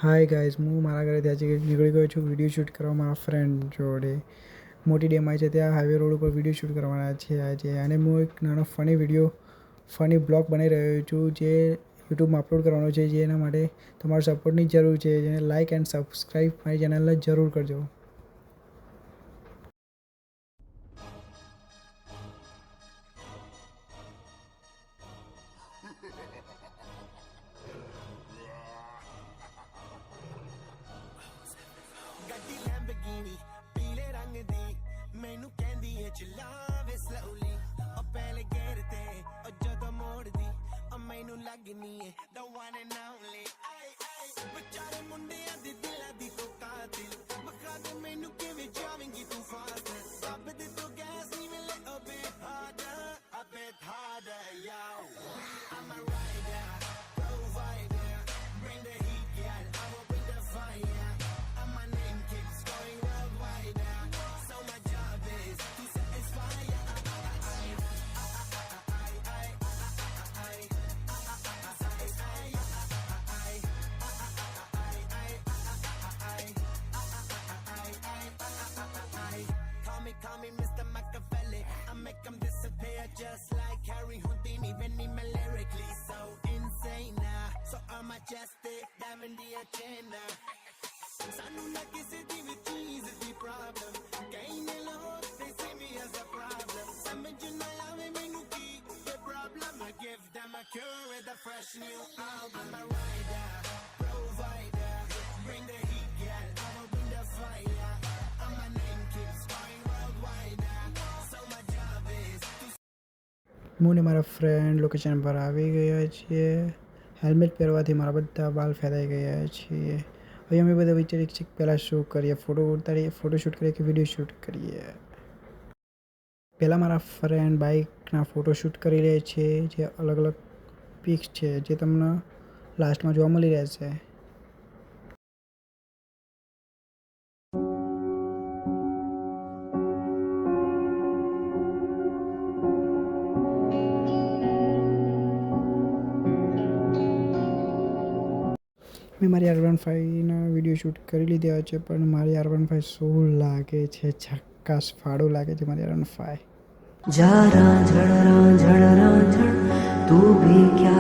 Hi guys, હું મારા ઘરેથી આજે નીકળી ગયો છું વિડીયો શૂટ કરવા મારા ફ્રેન્ડ જોડે. મોટી ડેમ છે ત્યાં હાઈવે રોડ ઉપર વિડીયો શૂટ કરવાના છે આજે. અને હું એક નાનો ફની બ્લોગ બનાવી રહ્યો છું જે યુટ્યુબમાં અપલોડ કરવાનો છે. જેના માટે તમારો સપોર્ટની જરૂર છે. જેને લાઇક એન્ડ સબસ્ક્રાઈબ મારી ચેનલને જરૂર કરજો. ਗੱਡੀ ਲੈਂਬਰਗਿਨੀ ਪੀਲੇ ਰੰਗ ਦੀ ਮੈਨੂੰ ਕਹਿੰਦੀ ਏ ਚਲਾਵੇ ਸਲੋਲੀ ਉਹ ਪਹਿਲੇ ਗੇਰ ਤੇ ਉਹ ਜਦੋਂ ਮੋੜਦੀ ਉਹ ਮੈਨੂੰ ਲੱਗਨੀ ਏ the one and only ਵਿਚਾਰੇ ਮੁੰਡਿਆਂ ਦੇ ਦਿਲਾਂ ਦੀ ਤੂੰ ਕਾਤਿਲ ਮਖਾ ਦੇ ਮੈਨੂੰ ਕਿਵੇਂ ਜਾਵੇਂਗੀ ਤੂੰ ਫਾਸਟ ਰੱਬ ਦੇ ਤੂੰ ਗੈਸ ਨਹੀਂ ਮਿਲੇ a bit harder yo I'm a rider provider bring the heat girl I will bring the fire and my name keeps going worldwide now so my job is to satisfy Call me Mr. Machiavelli I make them disappear just like Harry Houdini when me lyrically so insane so I'm majestic diamond the agenda ਸਾਨੂੰ ਨਾ ਕਿਸੇ ਦੀ ਵੀ ਚੀਜ਼ ਦੀ problem ਕਈ ਨੇ ਲੋਕ they see me as a problem ਸਮਝ ਨਾ ਆਵੇ ਮੈਨੂੰ ਕੀ the problem I give them a cure with a fresh new album I'm a rider provider bring the heat girl I will bring the fire and my name keeps going worldwide so my job is to હું ને મારા friend location પર આવી ગયા છીએ. Helmet પહેરવાથી મારા બધા બાલ ફેલાઈ ગયા છીએ. હવે અમે બધા વિચારીએ છીએ પહેલાં શું કરીએ, ફોટોશૂટ કરીએ કે વિડીયો શૂટ કરીએ. પહેલાં મારા ફ્રેન્ડ બાઇકના ફોટોશૂટ કરી રહે છે. જે અલગ અલગ પિક્સ છે જે તમને લાસ્ટમાં જોવા મળી રહેશે. મેં મારી R15ના વિડીયો શૂટ કરી લીધા છે પણ મારી R15 શું લાગે છે, ઝક્કાસ ફાડો લાગે છે મારી R15. जरा झड़रा झड़रा झड़ तू भी क्या